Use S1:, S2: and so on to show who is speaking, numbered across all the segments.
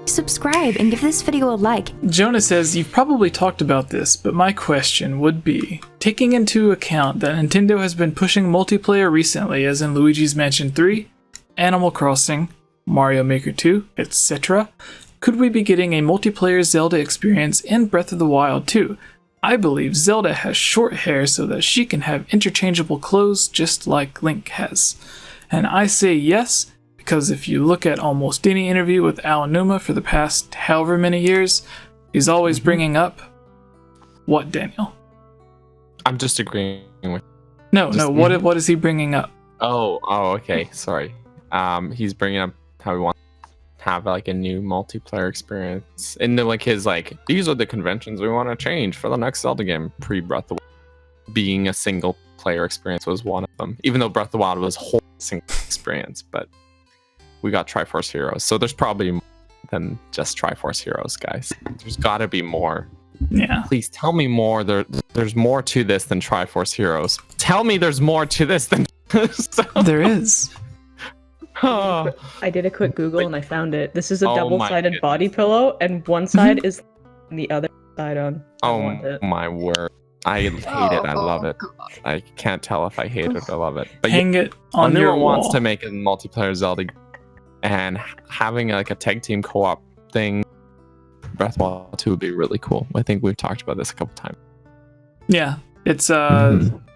S1: subscribe and give this video a like.
S2: Jonah says, you've probably talked about this, but my question would be, taking into account that Nintendo has been pushing multiplayer recently, as in Luigi's Mansion 3, Animal Crossing, Mario Maker 2, etc., could we be getting a multiplayer Zelda experience in Breath of the Wild 2? I believe Zelda has short hair so that she can have interchangeable clothes just like Link has. And I say yes, because if you look at almost any interview with Aonuma for the past however many years, he's always bringing up... What, Daniel?
S3: I'm just agreeing with...
S2: No, what is he bringing up?
S3: Oh, okay, sorry. He's bringing up how he wants to have like a new multiplayer experience. And then like his like, these are the conventions we want to change for the next Zelda game, pre-Breath of the Wild. Being a single player experience was one of them. Even though Breath of the Wild was a whole single experience, but we got Triforce Heroes. So there's probably more than just Triforce Heroes, guys. There's got to be more.
S2: Yeah.
S3: Please tell me more. There's more to this than Triforce Heroes. Tell me there's more to this than...
S2: There is.
S4: I did a quick Google and I found it. This is a double-sided body pillow, and one side is the other side on.
S3: Oh my word. I hate it. I love it. I can't tell if I hate it or love it. But
S2: hang it on your wall.
S3: Wants to make a multiplayer Zelda, and having like a tag team co-op thing, Breath of the Wild 2 would be really cool. I think we've talked about this a couple times.
S2: Yeah, it's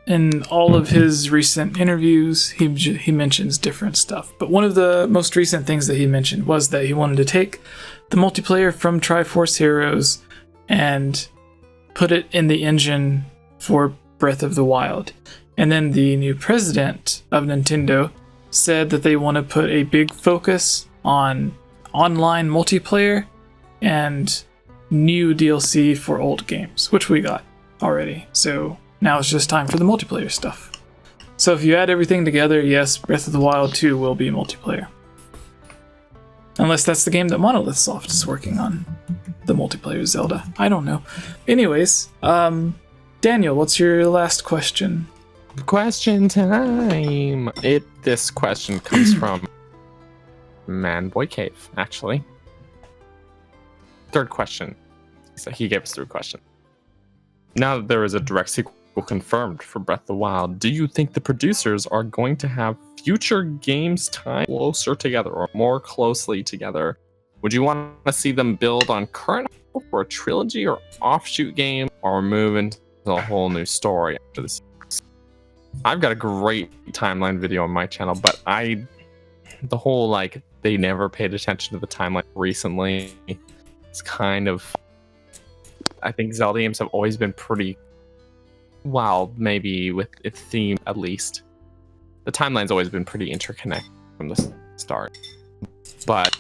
S2: in all of his recent interviews, he mentions different stuff. But one of the most recent things that he mentioned was that he wanted to take the multiplayer from Triforce Heroes and put it in the engine for Breath of the Wild. And then the new president of Nintendo said that they want to put a big focus on online multiplayer and new DLC for old games, which we got already. So now it's just time for the multiplayer stuff. So if you add everything together, yes, Breath of the Wild 2 will be multiplayer. Unless that's the game that Monolith Soft is working on. The multiplayer Zelda. I don't know. Anyways, Daniel, what's your last question?
S3: Question time. This question comes from Manboy Cave, actually. Third question. So he gave us 3 questions. Now that there is a direct sequel confirmed for Breath of the Wild, do you think the producers are going to have future games tied closer together or more closely together? Would you want to see them build on current for a trilogy or offshoot game, or move into a whole new story after this? I've got a great timeline video on my channel, but the whole like they never paid attention to the timeline recently. It's kind of, I think Zelda games have always been pretty, well, maybe with its theme at least. The timeline's always been pretty interconnected from the start. But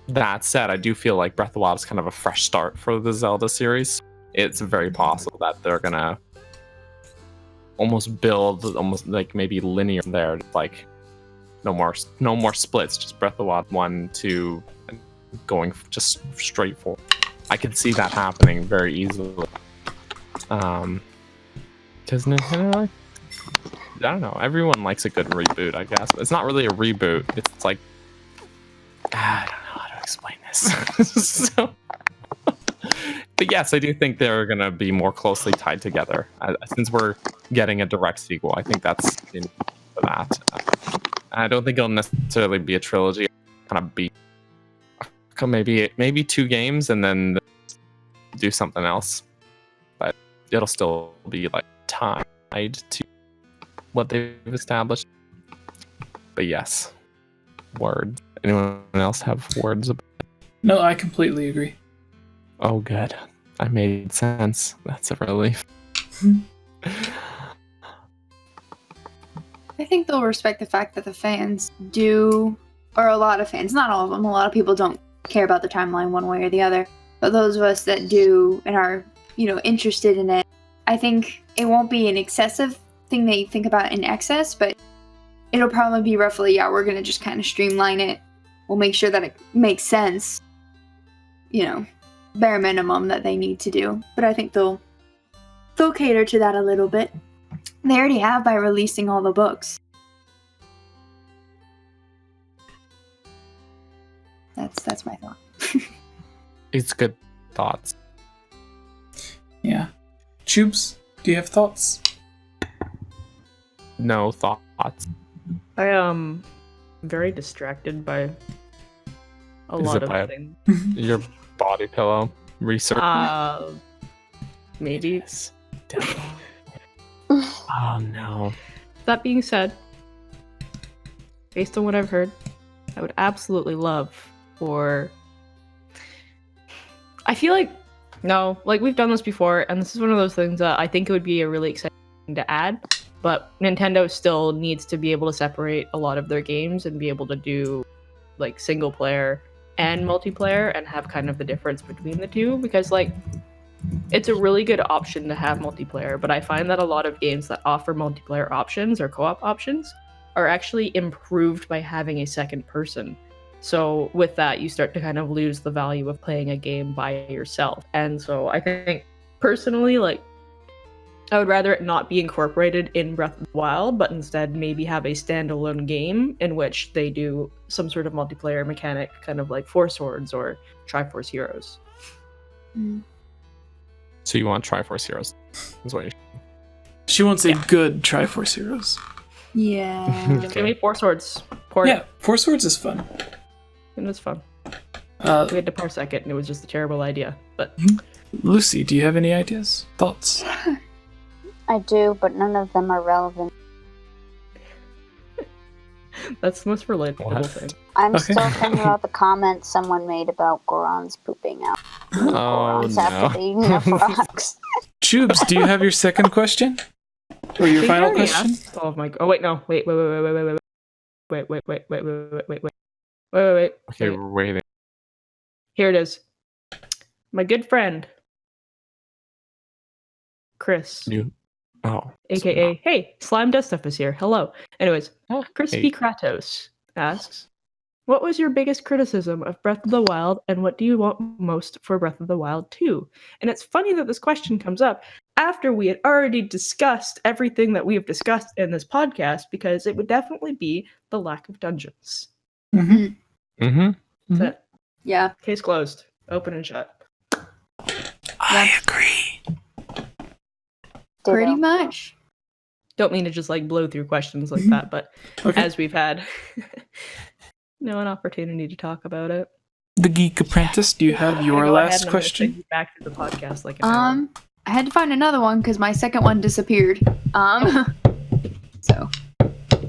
S3: that said, I do feel like Breath of the Wild is kind of a fresh start for the Zelda series. It's very possible that they're gonna almost build like maybe linear there, like no more splits, just Breath of the Wild 1, 2, and going just straight forward. I could see that happening very easily. Because Nintendo, I don't know, everyone likes a good reboot, I guess. But it's not really a reboot. It's like, I don't know how to explain this. But yes, I do think they're going to be more closely tied together. Since we're getting a direct sequel, I think that's in for that. I don't think it'll necessarily be a trilogy. Kind of be maybe 2 games and then do something else. But it'll still be like tied to what they've established. But yes, word. Anyone else have words about it?
S2: No, I completely agree.
S3: Oh, good. I made sense. That's a relief.
S5: I think they'll respect the fact that the fans do, or a lot of fans, not all of them, a lot of people don't care about the timeline one way or the other, but those of us that do and are, interested in it, I think it won't be an excessive thing that you think about in excess, but it'll probably be roughly, we're going to just kind of streamline it. We'll make sure that it makes sense, bare minimum that they need to do. But I think they'll cater to that a little bit. They already have by releasing all the books. That's my thought.
S3: It's good thoughts.
S2: Yeah. Tubes, do you have thoughts?
S3: No thoughts.
S4: I am very distracted by a lot of things.
S3: Your body pillow research.
S4: Maybe.
S3: Oh no.
S4: That being said, based on what I've heard, I would absolutely love for... I feel like, no, like we've done this before, and this is one of those things that I think it would be a really exciting thing to add, but Nintendo still needs to be able to separate a lot of their games and be able to do like single player and multiplayer and have kind of the difference between the two, because like it's a really good option to have multiplayer, but I find that a lot of games that offer multiplayer options or co-op options are actually improved by having a second person. So with that, you start to kind of lose the value of playing a game by yourself. And so I think personally, like, I would rather it not be incorporated in Breath of the Wild, but instead maybe have a standalone game in which they do some sort of multiplayer mechanic, kind of like Four Swords or Triforce Heroes.
S3: So you want Triforce Heroes? That's what
S2: She wants a good Triforce Heroes.
S5: Yeah.
S4: Give me Four Swords.
S2: Yeah, Four Swords is fun.
S4: It was fun. We had to parsec it, and it was just a terrible idea. But
S2: Lucy, do you have any ideas? Thoughts?
S6: I do, but none of them are relevant.
S4: That's the most relatable thing.
S6: I'm still thinking about the comment someone made about Goron's pooping out. Goron's after eating the frogs.
S2: Tubes, do you have your second question? Or your final question?
S4: Oh my! Oh wait, no! Wait!
S3: Okay, we're waiting.
S4: Here it is. My good friend, Chris. AKA, hey, Slime Does Stuff is here. Hello. Anyways, Crispy Kratos asks, what was your biggest criticism of Breath of the Wild, and what do you want most for Breath of the Wild 2? And it's funny that this question comes up after we had already discussed everything that we have discussed in this podcast, because it would definitely be the lack of dungeons. That's it.
S5: Yeah.
S4: Case closed. Open and shut.
S2: I agree.
S5: Pretty much.
S4: Don't mean to just like blow through questions like that, but as we've had an opportunity to talk about it.
S2: The Geek Apprentice, do you have your last question?
S4: Back to the podcast like an hour.
S5: I had to find another one because my second one disappeared. So.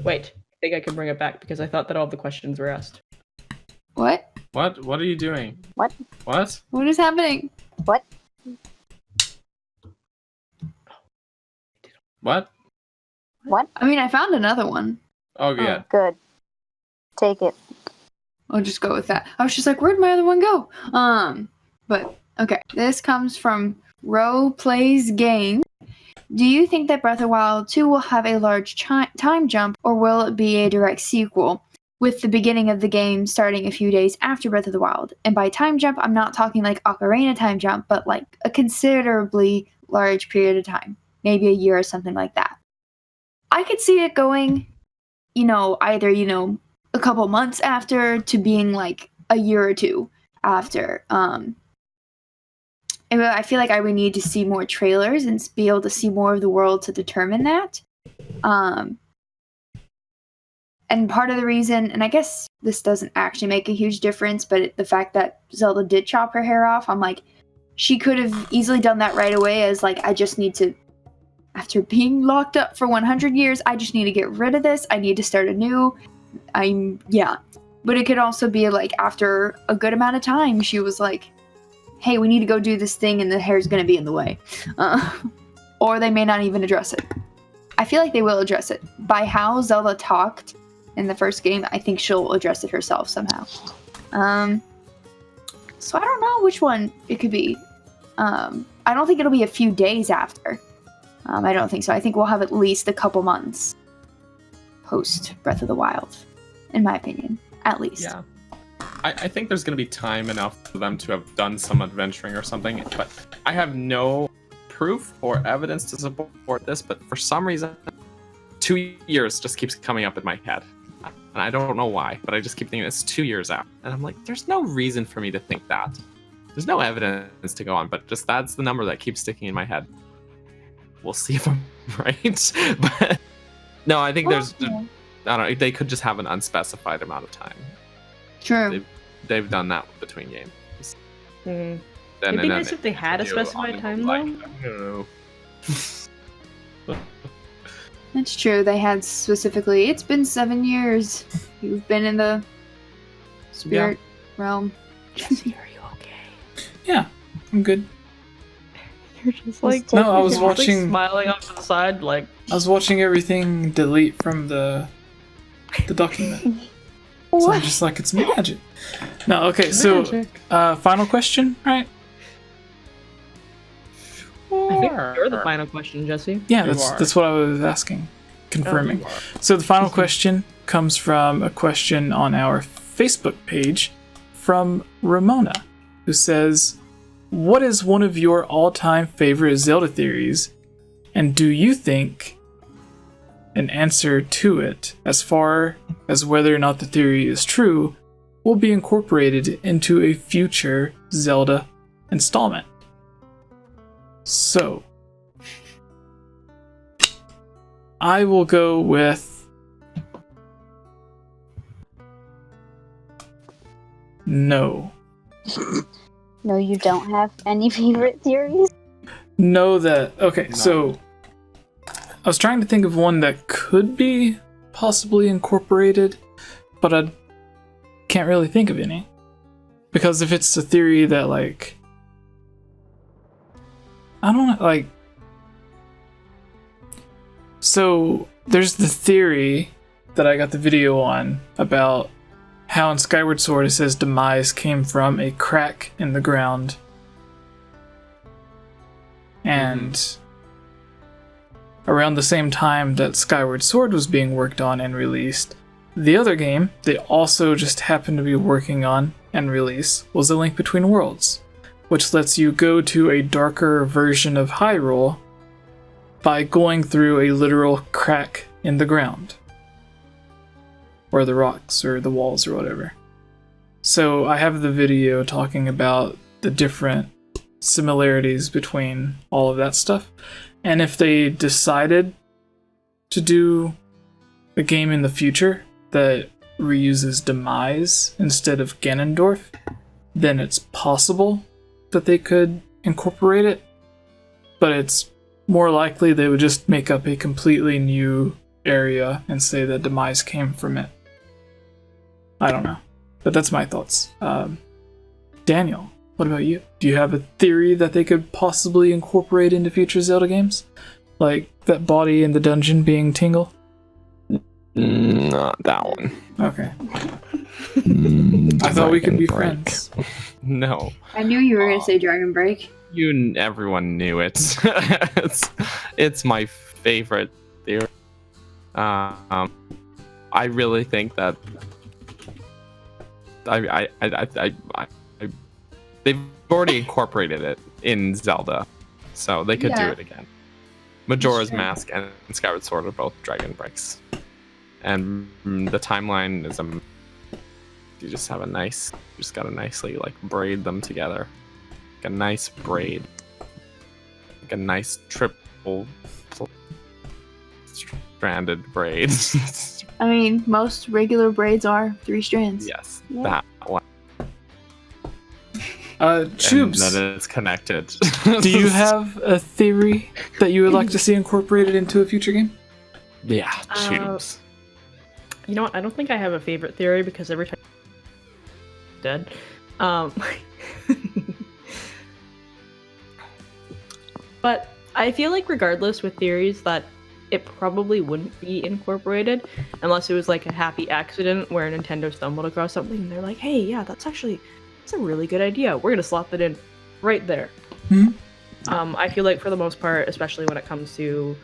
S4: Wait, I think I can bring it back because I thought that all the questions were asked.
S5: What?
S3: What are you doing?
S6: What?
S5: What is happening?
S6: What?
S3: What?
S5: I mean, I found another one.
S3: Oh, yeah.
S6: Good. Take it.
S5: I'll just go with that. I was just like, where'd my other one go? But okay. This comes from Ro Plays Game. Do you think that Breath of the Wild 2 will have a large time jump, or will it be a direct sequel, with the beginning of the game starting a few days after Breath of the Wild? And by time jump, I'm not talking like Ocarina time jump, but like a considerably large period of time. Maybe a year or something like that. I could see it going, either, a couple months after to being like a year or two after. And I feel like I would need to see more trailers and be able to see more of the world to determine that. And part of the reason, and I guess this doesn't actually make a huge difference, but the fact that Zelda did chop her hair off, I'm like, she could have easily done that right away as like, I just need to, after being locked up for 100 years, I just need to get rid of this. I need to start anew. But it could also be like after a good amount of time, she was like, hey, we need to go do this thing and the hair's going to be in the way. Or they may not even address it. I feel like they will address it. By how Zelda talked in the first game, I think she'll address it herself somehow. So I don't know which one it could be. I don't think it'll be a few days after. I don't think so. I think we'll have at least a couple months post Breath of the Wild, in my opinion, at least.
S3: Yeah. I think there's going to be time enough for them to have done some adventuring or something, but I have no proof or evidence to support this, but for some reason, 2 years just keeps coming up in my head. And I don't know why, but I just keep thinking it's 2 years out. And I'm like, there's no reason for me to think that. There's no evidence to go on, but just that's the number that keeps sticking in my head. We'll see if I'm right. But no, I think I don't know, they could just have an unspecified amount of time.
S5: True.
S3: They've done that between games.
S4: It'd be nice if they had a specified time,
S3: though.
S5: That's true. They had specifically, it's been 7 years. You've been in the spirit realm.
S4: Jesse, are you okay?
S2: Yeah, I'm good.
S4: You're just like,
S2: no, I was watching,
S4: like smiling off to the side, like.
S2: I was watching everything delete from the document. So I'm just like, it's magic. No, okay, so final question, right?
S4: I think you're the final question, Jesse.
S2: Yeah, that's what I was asking, confirming. So the final question comes from a question on our Facebook page from Ramona, who says, what is one of your all-time favorite Zelda theories, and do you think an answer to it, as far as whether or not the theory is true, will be incorporated into a future Zelda installment? So, I will go with no.
S6: No, you don't have any favorite theories?
S2: So I was trying to think of one that could be possibly incorporated, but I can't really think of any. Because if it's a theory that, like, I don't know, like, so there's the theory that I got the video on about how in Skyward Sword it says demise came from a crack in the ground. And around the same time that Skyward Sword was being worked on and released, the other game they also just happened to be working on and release was A Link Between Worlds, which lets you go to a darker version of Hyrule by going through a literal crack in the ground. Or the rocks, or the walls, or whatever. So I have the video talking about the different similarities between all of that stuff. And if they decided to do a game in the future that reuses Demise instead of Ganondorf, then it's possible that they could incorporate it. But it's more likely they would just make up a completely new area and say that Demise came from it. I don't know. But that's my thoughts. Daniel, what about you? Do you have a theory that they could possibly incorporate into future Zelda games? Like that body in the dungeon being Tingle?
S3: Not that one.
S2: Okay. I thought we could be friends.
S3: No.
S5: I knew you were going to say Dragon Break.
S3: Everyone knew it. it's my favorite theory. I really think that they've already incorporated it in Zelda, so they could do it again. Majora's Mask and Skyward Sword are both Dragon Breaks, and the timeline is you just gotta nicely like braid them together, like a nice braid, like a nice triple stranded braid.
S5: I mean, most regular braids are 3 strands.
S3: Yes, that one.
S2: Choobs,
S3: that is connected.
S2: do you have a theory that you would like to see incorporated into a future game?
S3: Yeah, Choobs.
S4: You know what? I don't think I have a favorite theory because every time I'm dead. But I feel like regardless with theories that it probably wouldn't be incorporated unless it was like a happy accident where Nintendo stumbled across something and they're like, hey, yeah, that's a really good idea. We're gonna slot that in right there.
S2: Mm-hmm.
S4: I feel like for the most part, especially when it comes to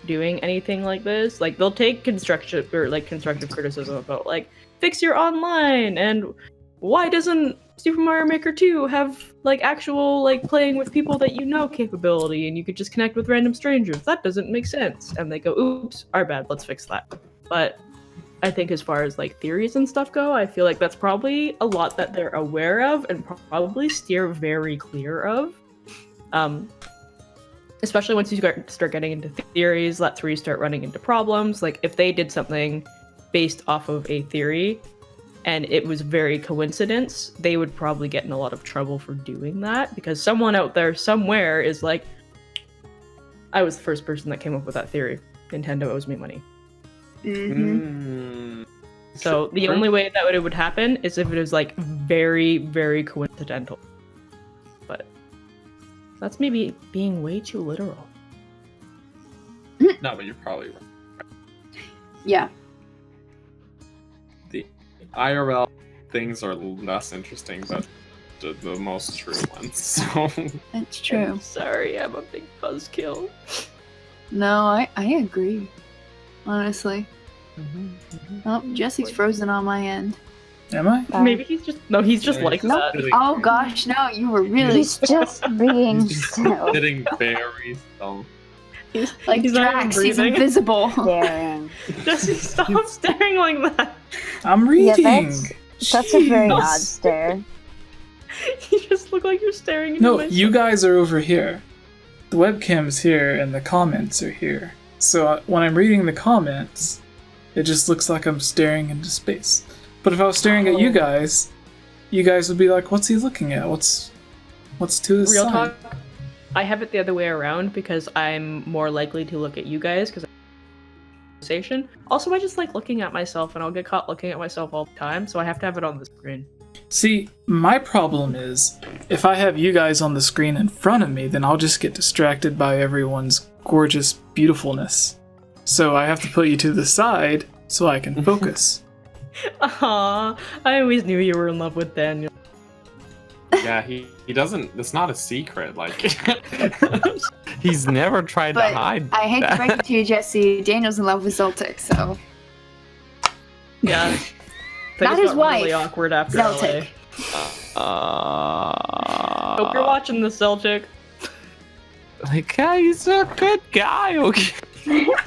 S4: doing anything like this, like they'll take constructive criticism about like fix your online and why doesn't Super Mario Maker 2 have like actual like playing with people that you know capability and you could just connect with random strangers? That doesn't make sense. And they go, oops, our bad, let's fix that. But I think as far as like theories and stuff go, I feel like that's probably a lot that they're aware of and probably steer very clear of. Especially once you start getting into theories, that's where you start running into problems. Like if they did something based off of a theory and it was very coincidence, they would probably get in a lot of trouble for doing that because someone out there somewhere is like, I was the first person that came up with that theory. Nintendo owes me money. So the only way that it would happen is if it was like very, very coincidental. But that's maybe being way too literal.
S3: No, but you're probably right.
S5: Yeah.
S3: The IRL things are less interesting, but the most true ones. So
S5: That's true.
S4: I'm sorry, I'm a big buzzkill.
S5: No, I agree. Honestly. Oh, Jesse's frozen on my end.
S2: Am I?
S4: Maybe he's just like that.
S5: Oh gosh, no, you were really
S6: He's just being so
S3: sitting very still.
S5: like
S4: he's not even
S5: Drax, he's
S4: breathing.
S5: invisible.
S6: staring.
S4: Jesse, stop staring like that.
S2: I'm
S6: Yeah,
S2: reading.
S6: that's a very
S4: Jeez.
S6: odd stare.
S4: You just look like you're staring into
S2: No,
S4: my
S2: you guys are over here. The webcam's here and the comments are here. So when I'm reading the comments, it just looks like I'm staring into space. But if I was staring at you guys would be like, what's he looking at? What's to his
S4: Real
S2: side?
S4: talk, I have it the other way around because I'm more likely to look at you guys because conversation. Also, I just like looking at myself and I'll get caught looking at myself all the time, so I have to have it on the screen.
S2: See, my problem is, if I have you guys on the screen in front of me, then I'll just get distracted by everyone's gorgeous beautifulness. So I have to put you to the side so I can focus.
S4: Aww, I always knew you were in love with Daniel.
S3: Yeah, he doesn't. It's not a secret. Like he's never tried
S5: But
S3: to hide.
S5: I hate to
S3: that.
S5: break it to you, Jesse. Daniel's in love with Zoltic, so
S4: Yeah.
S5: Not
S4: Things
S5: his
S4: got
S5: wife,
S4: Really awkward after
S5: Zeltic.
S4: Hope you're watching the Celtic.
S3: Like, yeah, he's a good guy. Okay.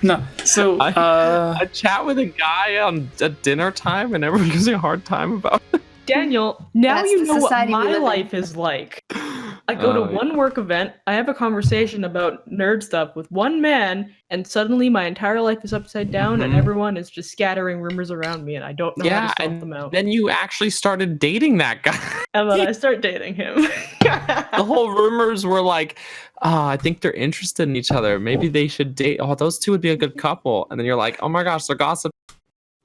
S2: No, so,
S3: I chat with a guy at dinner time, and everyone gives me a hard time about it.
S4: Daniel, now
S5: That's
S4: you
S5: the
S4: know what
S5: society we
S4: my
S5: live in.
S4: life is like. I go to one work event, I have a conversation about nerd stuff with one man, and suddenly my entire life is upside down, and everyone is just scattering rumors around me, and I don't know how to sort them out.
S3: Then you actually started dating that guy.
S4: And then I start dating him.
S3: The whole rumors were like, I think they're interested in each other. Maybe they should date. Oh, those two would be a good couple. And then you're like, oh my gosh, they're gossip.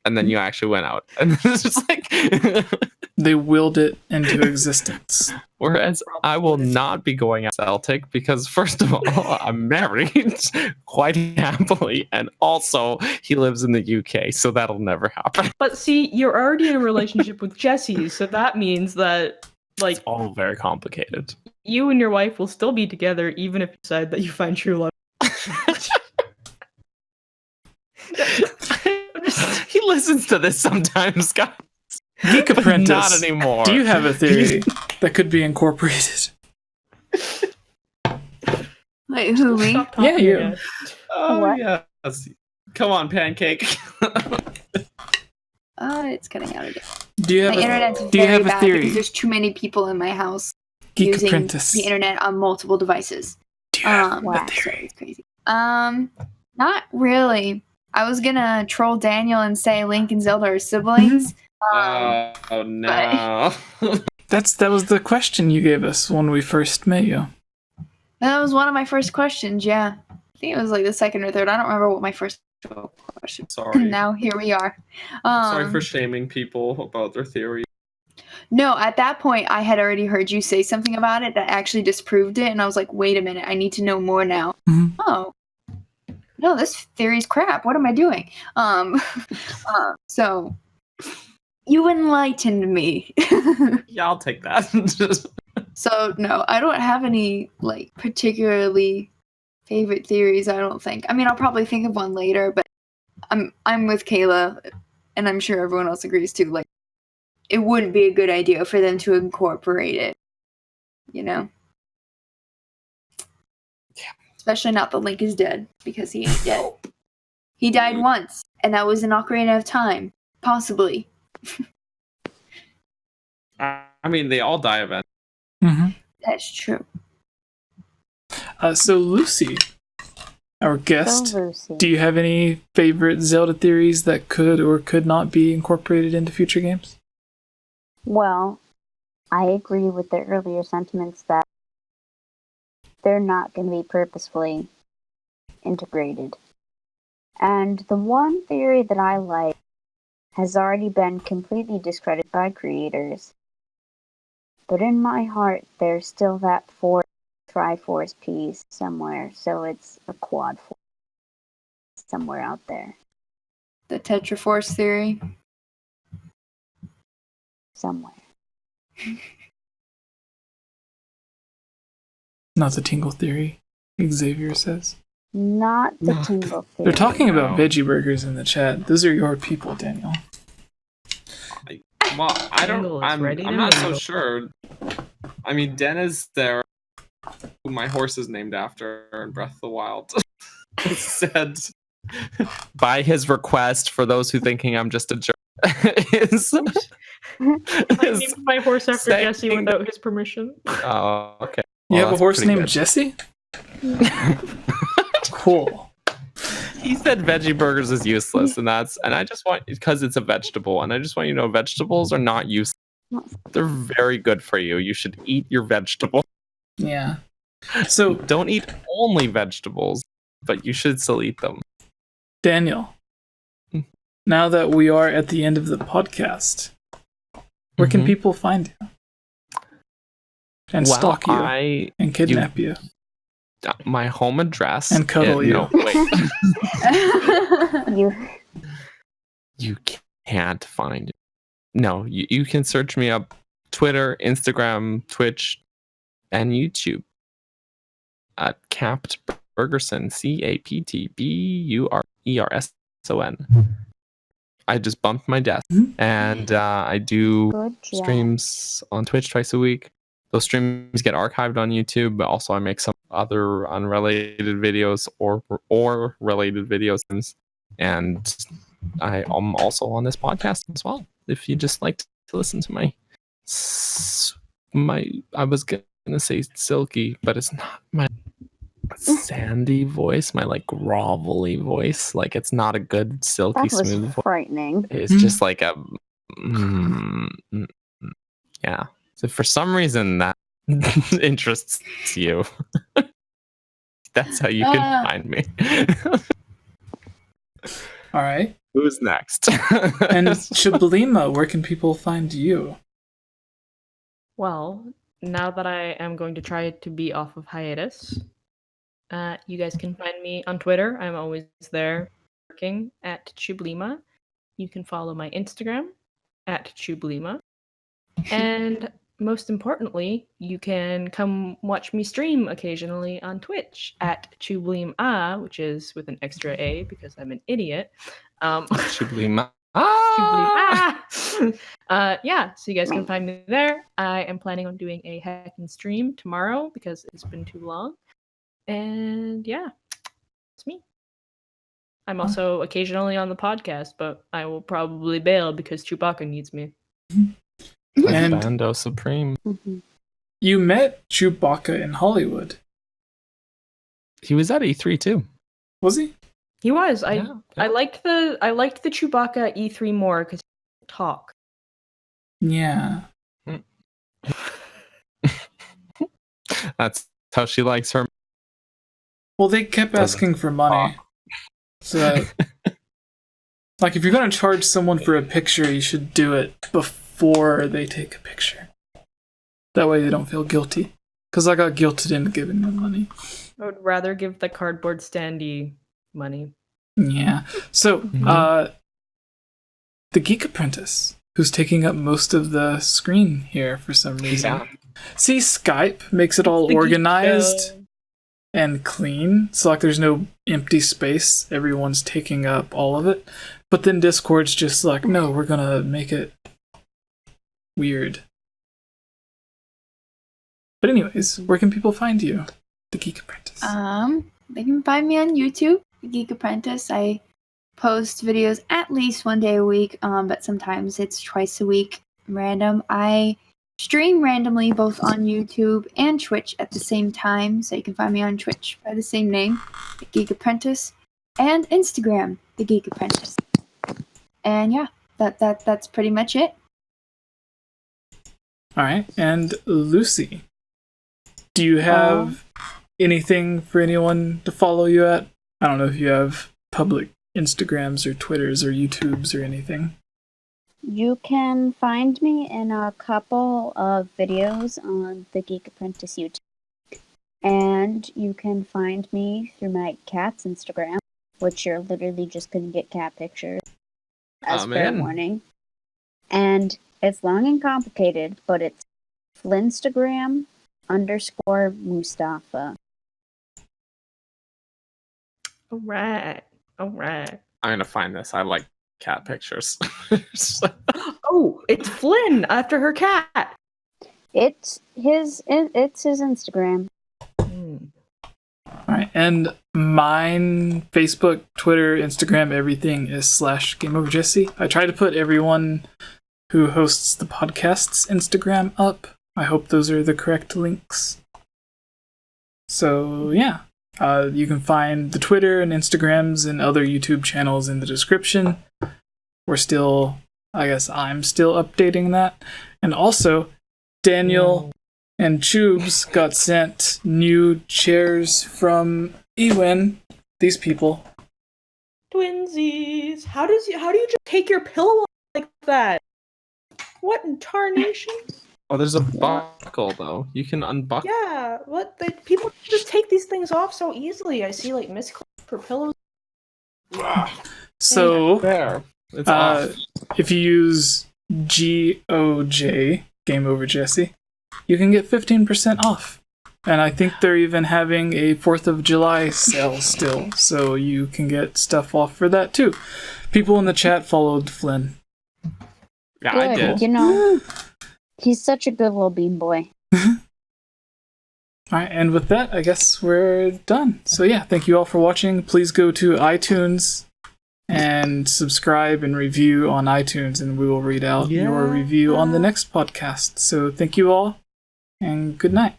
S3: And then you actually went out. And it's just like...
S2: they willed it into existence.
S3: Whereas I will not be going out Celtic because, first of all, I'm married quite happily. And also, he lives in the UK, so that'll never happen.
S4: But see, you're already in a relationship with Jesse, so that means that, like,
S3: It's all very complicated.
S4: you and your wife will still be together even if you decide that you find true love.
S3: He listens to this sometimes, guys.
S2: Geek
S3: But
S2: Apprentice,
S3: not anymore.
S2: do you have a theory that could be incorporated?
S5: Wait, who, me?
S4: Stop talking
S2: Yeah, you.
S4: again.
S3: Oh,
S6: What?
S3: yes. Come on, Pancake.
S5: It's cutting out again.
S2: Do you have
S5: My internet's
S2: do you
S5: very
S2: have a
S5: bad
S2: theory?
S5: because there's too many people in my house
S2: Geek
S5: using
S2: Apprentice.
S5: the internet on multiple devices.
S2: Do you have
S6: wow.
S2: a theory?
S5: It's crazy. Not really. I was gonna troll Daniel and say Link and Zelda are siblings.
S3: Oh no.
S2: That was the question you gave us when we first met you.
S5: That was one of my first questions, yeah. I think it was like the second or third. I don't remember what my first question was.
S3: Sorry.
S5: Now here we are.
S3: Sorry for shaming people about their theory.
S5: No, at that point I had already heard you say something about it that actually disproved it, and I was like, wait a minute, I need to know more now.
S2: Mhm.
S5: Oh. No, this theory's crap. What am I doing? So you enlightened me.
S3: Yeah, I'll take that.
S5: So no, I don't have any like particularly favorite theories, I don't think. I mean, I'll probably think of one later, but I'm with Kayla, and I'm sure everyone else agrees too. Like, it wouldn't be a good idea for them to incorporate it, you know?
S3: Yeah.
S5: Especially not that Link is dead, because he ain't dead. He died once, and that was in Ocarina of Time. Possibly.
S3: I mean, they all die eventually.
S2: Mm-hmm.
S5: That's true.
S2: So Lucy, our guest,
S6: So Lucy.
S2: do you have any favorite Zelda theories that could or could not be incorporated into future games?
S6: Well, I agree with the earlier sentiments that they're not going to be purposefully integrated. And the one theory that I like has already been completely discredited by creators. But in my heart, there's still that Triforce piece somewhere, so it's a quad force somewhere out there.
S5: The Tetraforce theory.
S6: Somewhere.
S2: Not the tingle theory, Xavier says.
S6: Not the tingle theory.
S2: They're talking about veggie burgers in the chat. Those are your people, Daniel.
S3: Well, I don't.
S4: Tingle is
S3: I'm
S4: ready to
S3: not so
S4: mingle.
S3: sure. I mean, Den is there, who my horse is named after in Breath of the Wild. Said by his request, for those who thinking I'm just a jerk, is
S4: I named my horse after
S3: saying-
S4: Jesse without his permission.
S3: Oh, okay.
S2: You
S3: Well,
S2: have a
S3: that's
S2: horse
S3: pretty
S2: named
S3: good.
S2: Jesse? Cool.
S3: He said veggie burgers is useless, and I just want, because it's a vegetable, and I just want you to know vegetables are not useless. They're very good for you. You should eat your vegetable.
S2: Yeah. So,
S3: Don't eat only vegetables, but you should still eat them.
S2: Daniel, now that we are at the end of the podcast, where can
S3: Mhm.
S2: people find you? And
S3: Well,
S2: stalk you and kidnap you.
S3: My home address
S2: And cuddle you.
S3: No, wait.
S6: You
S3: You can't find it. No, you can search me up Twitter, Instagram, Twitch, and YouTube at Capt Burgerson, CAPTBURERSON. I just bumped my desk, and I do
S6: good job.
S3: streams on Twitch twice a week. Those streams get archived on YouTube, but also I make some other unrelated videos or related videos, and I'm also on this podcast as well. If you just like to listen to my I was gonna say silky, but it's not my sandy voice, my like grovelly voice. Like it's not a good silky
S6: That was
S3: smooth voice.
S6: frightening.
S3: It's just like a yeah. So for some reason that interests you. That's how you can find me.
S2: All right.
S3: Who's next?
S2: And Chiblima, where can people find you?
S4: Well, now that I am going to try to be off of hiatus, you guys can find me on Twitter. I'm always there working at Chiblima. You can follow my Instagram at Chiblima. And most importantly, you can come watch me stream occasionally on Twitch at Chiblima, which is with an extra A because I'm an idiot.
S3: Chiblima.
S4: Yeah, so you guys can find me there. I am planning on doing a hacking stream tomorrow because it's been too long. And yeah, it's me. I'm also occasionally on the podcast, but I will probably bail because Chewbacca needs me.
S2: And
S3: Bando Supreme.
S2: you met Chewbacca in Hollywood.
S3: He was at E3 too.
S2: Was he?
S4: He was.
S3: Yeah.
S4: I liked the Chewbacca E3 more because he talk.
S2: Yeah.
S3: That's how she likes her.
S2: Well, they kept asking for money. So, like, if you're going to charge someone for a picture, you should do it before they take a picture. That way they don't feel guilty. Because I got guilted into giving them money.
S4: I would rather give the cardboard standee money.
S2: Yeah. So, the Geek Apprentice, who's taking up most of the screen here for some reason.
S3: Yeah.
S2: See, Skype makes it all
S4: The Geek
S2: organized
S4: Show.
S2: and clean. So, like, there's no empty space. Everyone's taking up all of it. But then Discord's just like, no, we're going to make it weird. But anyways, where can people find you? The Geek Apprentice.
S5: They can find me on YouTube, The Geek Apprentice. I post videos at least one day a week, but sometimes it's twice a week, random. I stream randomly both on YouTube and Twitch at the same time, so you can find me on Twitch by the same name, The Geek Apprentice, and Instagram, The Geek Apprentice. And yeah, that's pretty much it.
S2: All right, and Lucy, do you have anything for anyone to follow you at? I don't know if you have public Instagrams or Twitters or YouTubes or anything.
S6: You can find me in a couple of videos on the Geek Apprentice YouTube. And you can find me through my cat's Instagram, which you're literally just going to get cat pictures as fair warning. And it's long and complicated, but it's Flinstagram_Mustafa.
S4: All right.
S3: I'm gonna find this. I like cat pictures.
S4: Oh, it's Flynn after her cat.
S6: It's his Instagram.
S2: All right, and mine, Facebook, Twitter, Instagram, everything is /GameOverJesse. I try to put everyone who hosts the podcast's Instagram up. I hope those are the correct links. So yeah, you can find the Twitter and Instagrams and other YouTube channels in the description. I'm still updating that. And also, Daniel and Tubes got sent new chairs from Ewan. These people.
S4: Twinsies. How do you just take your pillow like that? What in tarnation?
S3: Oh, there's a buckle though. You can unbuckle.
S4: Yeah, people just take these things off so easily. I see like misclick for pillows.
S2: So
S3: There. It's off.
S2: if you use GOJ, Game Over Jesse, you can get 15% off. And I think they're even having a 4th of July sale still, so you can get stuff off for that too. People in the chat followed Flynn.
S3: Yeah,
S6: Good.
S3: I did.
S6: You know, he's such a good little bean boy.
S2: Alright, and with that, I guess we're done. So yeah, thank you all for watching. Please go to iTunes and subscribe and review on iTunes, and we will read out your review on the next podcast. So thank you all, and good night.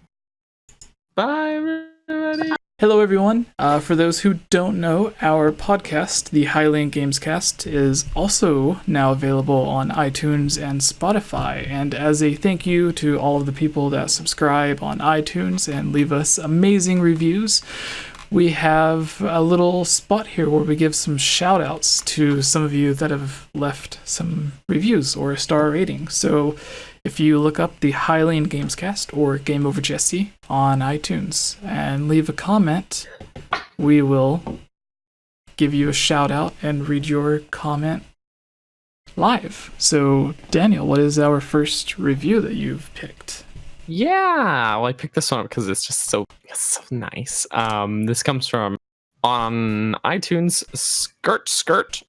S3: Bye, everybody.
S2: Hello, everyone. For those who don't know, our podcast, the 𝐓𝐼𝐧𝐬𝐭𝐭𝐞𝐫, is also now available on iTunes and Spotify. And as a thank you to all of the people that subscribe on iTunes and leave us amazing reviews, we have a little spot here where we give some shout outs to some of you that have left some reviews or a star rating. So if you look up the 𝐓𝐼𝐧𝐬𝐭𝐭𝐞𝐫 or Game Over Jesse on iTunes and leave a comment, we will give you a shout out and read your comment live. So Daniel, what is our first review that you've picked?
S3: Yeah, well, I picked this one up because it's just so nice. This comes from on iTunes, Skirt,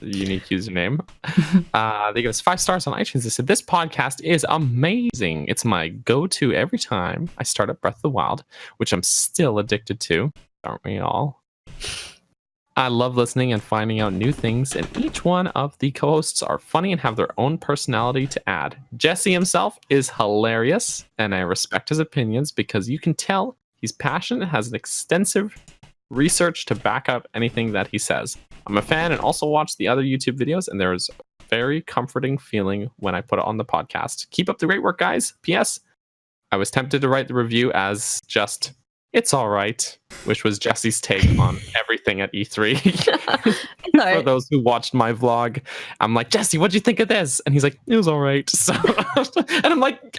S3: unique username. They give us 5 stars on iTunes. They said, this podcast is amazing. It's my go-to every time I start up Breath of the Wild, which I'm still addicted to. Aren't we all? I love listening and finding out new things, and each one of the co-hosts are funny and have their own personality to add. Jesse himself is hilarious, and I respect his opinions because you can tell he's passionate and has an extensive research to back up anything that he says. I'm a fan and also watch the other YouTube videos, and there is a very comforting feeling when I put it on the podcast. Keep up the great work, guys. P.S. I was tempted to write the review as just, it's all right, which was Jesse's take on everything at E3. For those who watched my vlog, I'm like, Jesse, what'd you think of this? And he's like, it was all right. So, and I'm like,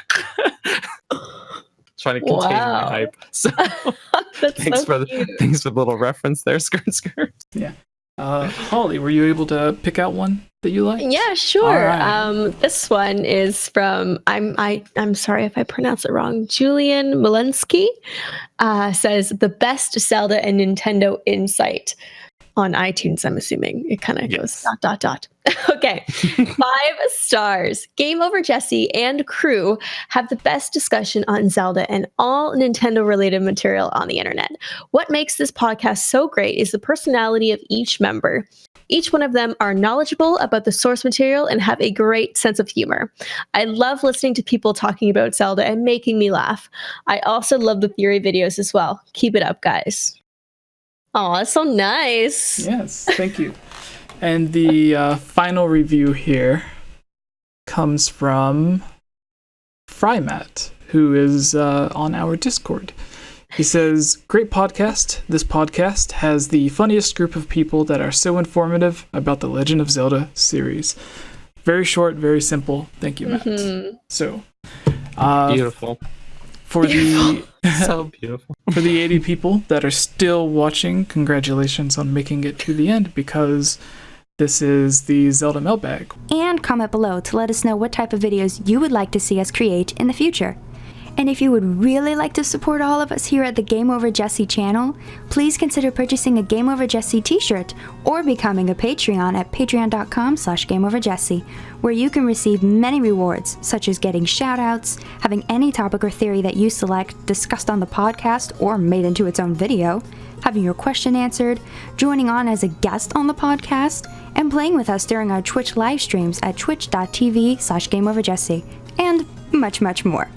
S3: trying to contain my hype. So thanks for the little reference there, skirt.
S2: Yeah. Holly, were you able to pick out one that you like?
S7: Yeah, sure.
S2: Right.
S7: This one is from I'm sorry if I pronounce it wrong. Julian Malensky says the best Zelda and Nintendo insight on iTunes. I'm assuming it kind of goes ... Okay, 5 stars. Game Over Jesse and crew have the best discussion on Zelda and all Nintendo related material on the internet. What makes this podcast so great is the personality of each member. Each one of them are knowledgeable about the source material and have a great sense of humor. I love listening to people talking about Zelda and making me laugh. I also love the theory videos as well. Keep it up, guys. Oh, that's so nice.
S2: Yes, thank you. And the final review here comes from Frymat, who is on our Discord. He says, great podcast. This podcast has the funniest group of people that are so informative about the Legend of Zelda series. Very short, very simple. Thank you, Matt. So,
S3: Beautiful.
S2: For the
S3: So beautiful.
S2: for the 80 people that are still watching, congratulations on making it to the end, because this is the Zelda Mailbag.
S1: And comment below to let us know what type of videos you would like to see us create in the future. And if you would really like to support all of us here at the 𝐵𝐻𝐸𝐺𝐠 channel, please consider purchasing a 𝐵𝐻𝐸𝐺𝐠 t-shirt or becoming a Patreon at patreon.com/𝐵𝐻𝐸𝐺𝐠, where you can receive many rewards, such as getting shoutouts, having any topic or theory that you select discussed on the podcast or made into its own video, having your question answered, joining on as a guest on the podcast, and playing with us during our Twitch live streams at twitch.tv/𝐵𝐻𝐸𝐺𝐠, and much, much more.